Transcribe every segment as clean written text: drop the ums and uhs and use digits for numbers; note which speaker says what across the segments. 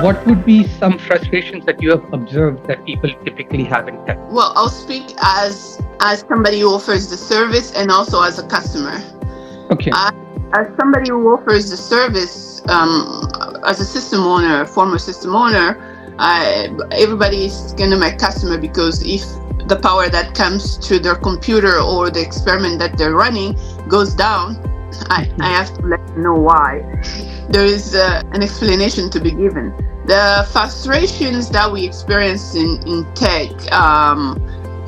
Speaker 1: what would be some frustrations that you have observed that people typically have in tech?
Speaker 2: Well, I'll speak as somebody who offers the service and also as a customer.
Speaker 1: Okay.
Speaker 2: As somebody who offers the service, as a system owner, former system owner, everybody is kind of my customer, because if the power that comes through their computer or the experiment that they're running goes down, I have to let them know why. There is an explanation to be given. The frustrations that we experience in tech,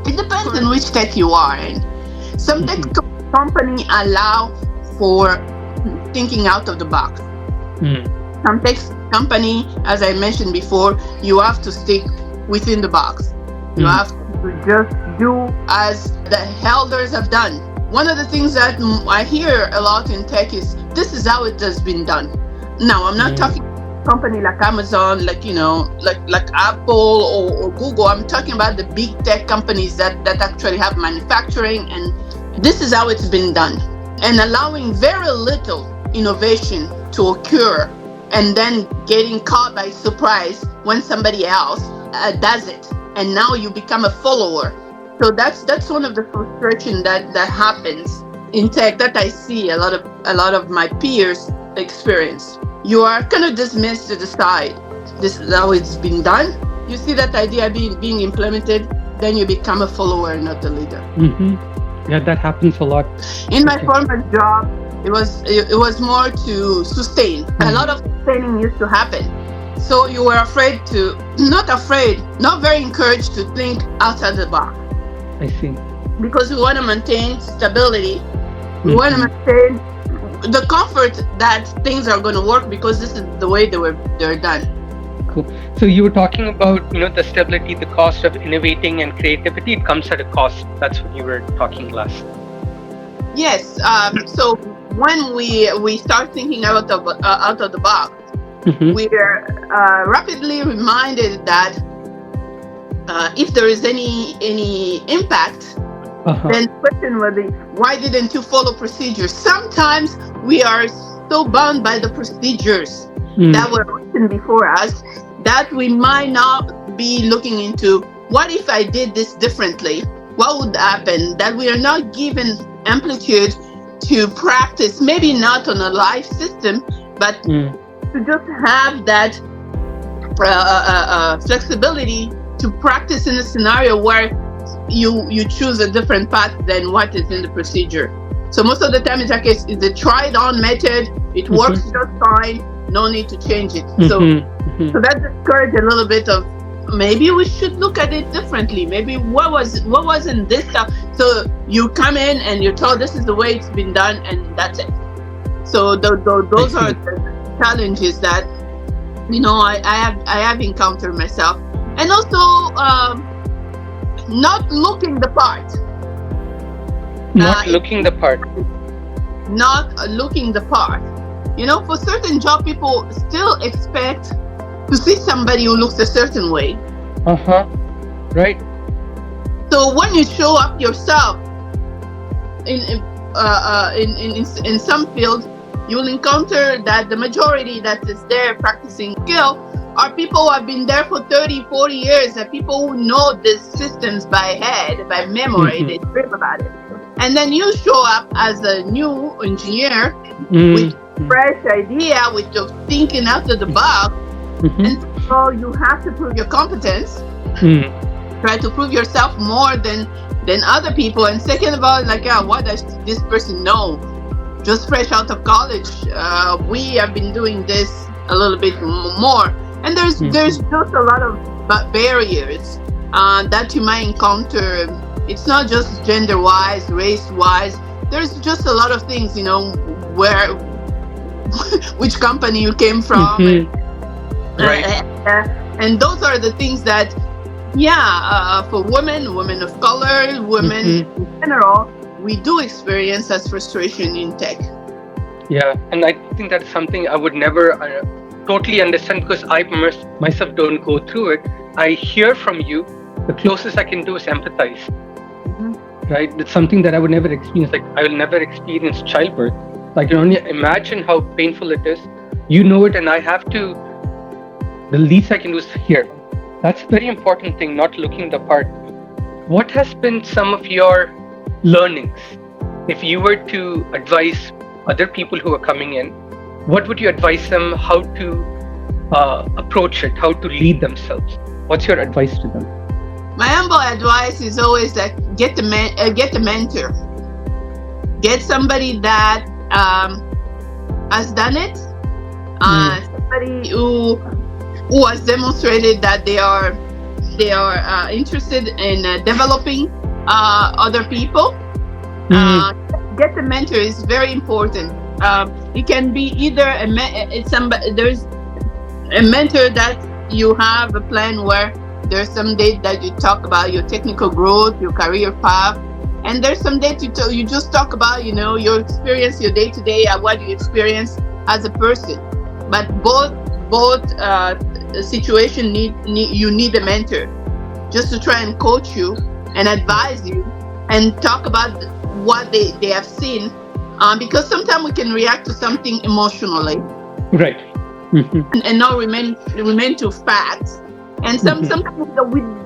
Speaker 2: it depends on which tech you are in. Some tech company allow for thinking out of the box. Some tech company, as I mentioned before, you have to stick within the box. You have to just do as the elders have done. One of the things that I hear a lot in tech is, this is how it has been done. Now, I'm not talking company like Amazon, like Apple or Google. I'm talking about the big tech companies that actually have manufacturing, and this is how it's been done. And allowing very little innovation to occur, and then getting caught by surprise when somebody else does it, and now you become a follower. So that's one of the frustration that happens in tech that I see a lot of my peers experience. You are kind of dismissed to the side. This is how it's been done. You see that idea being implemented, then you become a follower, not a leader.
Speaker 1: Yeah, that happens a lot.
Speaker 2: In my former job, it was more to sustain. A lot of sustaining used to happen. So you were not very encouraged to think outside the box.
Speaker 1: I see.
Speaker 2: Because we want to maintain stability. We want to maintain the comfort that things are going to work, because this is the way they're done.
Speaker 1: Cool. So you were talking about, the stability, the cost of innovating and creativity. It comes at a cost. That's what you were talking last.
Speaker 2: Yes. So when we start thinking out of the box, we are rapidly reminded that if there is any impact, then the question will be, why didn't you follow procedures? Sometimes we are so bound by the procedures that were written before us that we might not be looking into, what if I did this differently? What would happen? That we are not given amplitude to practice, maybe not on a live system, but to just have that flexibility to practice in a scenario where you choose a different path than what is in the procedure. So most of the time it's a tried on method. It works just fine. No need to change it. So that discourages a little bit of, maybe we should look at it differently. Maybe what wasn't this stuff. So you come in and you're told this is the way it's been done, and that's it. So those are the challenges that I have encountered myself, and also not looking the part.
Speaker 1: Not looking the part.
Speaker 2: For certain job, people still expect to see somebody who looks a certain way.
Speaker 1: Right.
Speaker 2: So when you show up yourself in some fields, you will encounter that the majority that is there practicing skill are people who have been there for 30, 40 years, and people who know these systems by head, by memory, they dream about it. And then you show up as a new engineer with fresh idea, with your thinking out of the box, and so you have to prove your competence, try to prove yourself more than other people. And second of all, what does this person know? Just fresh out of college, we have been doing this a little bit more. And there's just a lot of barriers that you might encounter. It's not just gender-wise, race-wise. There's just a lot of things, where, which company you came from. And those are the things that, for women of color, women in general, we do experience as frustration in tech.
Speaker 1: Yeah, and I think that's something I would never totally understand, because I myself don't go through it. I hear from you. The closest I can do is empathize. Right? It's something that I would never experience. I will never experience childbirth. I can only imagine how painful it is. You know it, and I have to The least I can do is hear. That's a very important thing, not looking the part. What has been some of your learnings? If you were to advise other people who are coming in, what would you advise them how to approach it, how to lead themselves? What's your advice to them?
Speaker 2: My humble advice is always that get a mentor. Get somebody that has done it. Somebody who has demonstrated that they are interested in developing other people. Get a mentor is very important. It can be either there's a mentor that you have a plan where there's some days that you talk about your technical growth, your career path, and there's some days you just talk about your experience, your day to day, what you experience as a person. But both situation you need a mentor just to try and coach you and advise you and talk about what they have seen, because sometimes we can react to something emotionally,
Speaker 1: right?
Speaker 2: And not remain to facts. And sometimes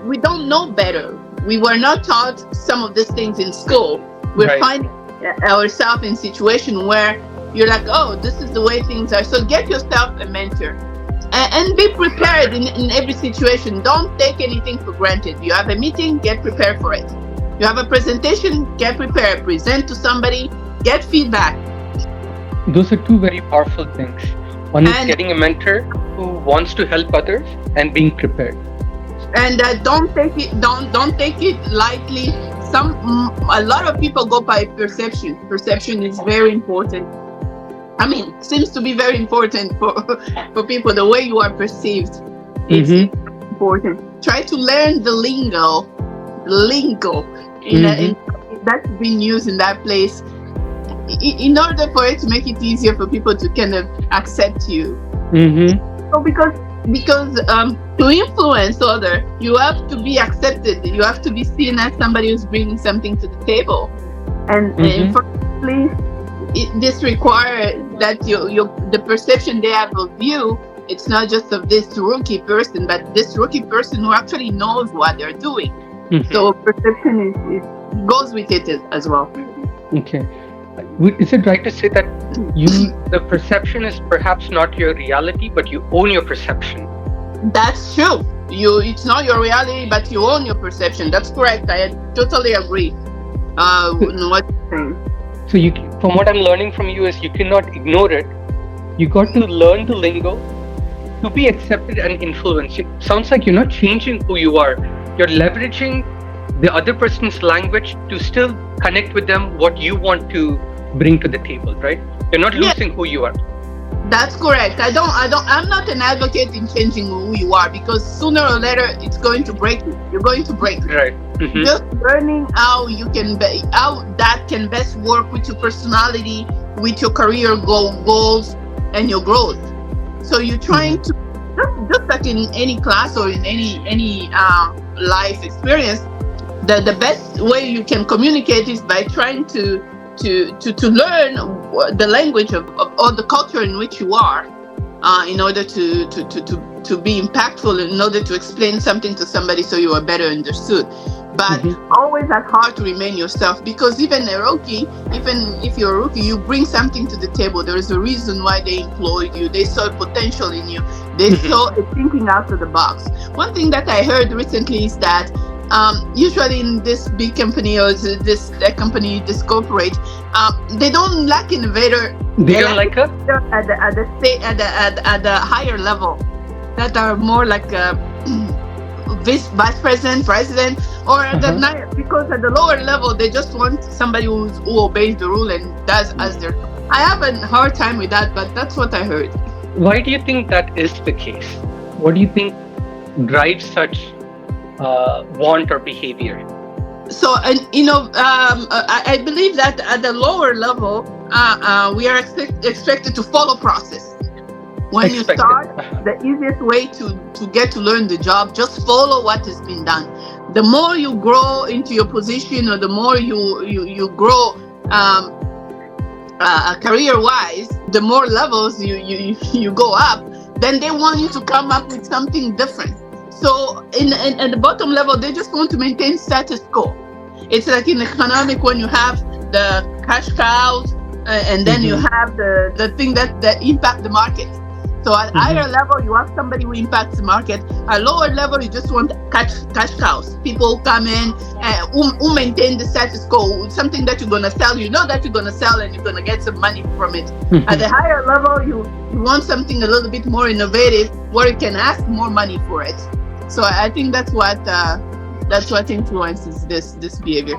Speaker 2: we don't know better. We were not taught some of these things in school. We're finding ourselves in situation where you're like, oh, this is the way things are. So get yourself a mentor and be prepared in every situation. Don't take anything for granted. You have a meeting, get prepared for it. You have a presentation, get prepared. Present to somebody, get feedback.
Speaker 1: Those are two very powerful things. One is getting a mentor who wants to help others and being prepared.
Speaker 2: And don't take it lightly. A lot of people go by perception. Perception is very important. I mean, seems to be very important for people. The way you are perceived is important. Try to learn the lingo that's being used in that place, in order for it to make it easier for people to kind of accept you. So because to influence others, you have to be accepted. You have to be seen as somebody who's bringing something to the table. And unfortunately, this requires that the perception they have of you, it's not just of this rookie person, but this rookie person who actually knows what they're doing. So perception goes with it as well.
Speaker 1: Okay. Is it right to say that the perception is perhaps not your reality, but you own your perception?
Speaker 2: That's true. It's not your reality, but you own your perception. That's correct. I totally agree. What you're saying.
Speaker 1: So from what I'm learning from you is you cannot ignore it. You got to learn the lingo to be accepted and influenced. It sounds like you're not changing who you are. You're leveraging the other person's language to still connect with them what you want to bring to the table, right? You're not losing who you are.
Speaker 2: That's correct. I'm not an advocate in changing who you are, because sooner or later it's going to break you. You're going to break.
Speaker 1: Right.
Speaker 2: Just learning how that can best work with your personality, with your career goals and your growth. So you're trying to just like in any class or in any life experience, the best way you can communicate is by trying to learn the language of the culture in which you are, in order to be impactful, in order to explain something to somebody so you are better understood. But always at heart to remain yourself, because even if you're a rookie, you bring something to the table. There is a reason why they employed you. They saw potential in you. They saw thinking out of the box. One thing that I heard recently is that usually in this big company or this tech company, this corporate, they don't lack innovator.
Speaker 1: They don't like her
Speaker 2: at the higher level, that are more like vice president, president, or because at the lower level they just want somebody who obeys the rule and does as they're. I have a hard time with that, but that's what I heard.
Speaker 1: Why do you think that is the case? What do you think drives such want or behavior?
Speaker 2: So, I believe that at the lower level, we are expected to follow process. When you start, the easiest way to get to learn the job, just follow what has been done. The more you grow into your position, or the more you grow career-wise, the more levels you go up, then they want you to come up with something different. So at the bottom level, they just want to maintain status quo. It's like in economic when you have the cash cows, and then you have the thing that impact the market. So at higher level, you have somebody who impacts the market. At lower level, you just want cash cows. People come in who maintain the status quo. Something that you're gonna sell, you know that you're gonna sell, and you're gonna get some money from it. At the higher level, you want something a little bit more innovative, where you can ask more money for it. So I think that's what influences this behavior.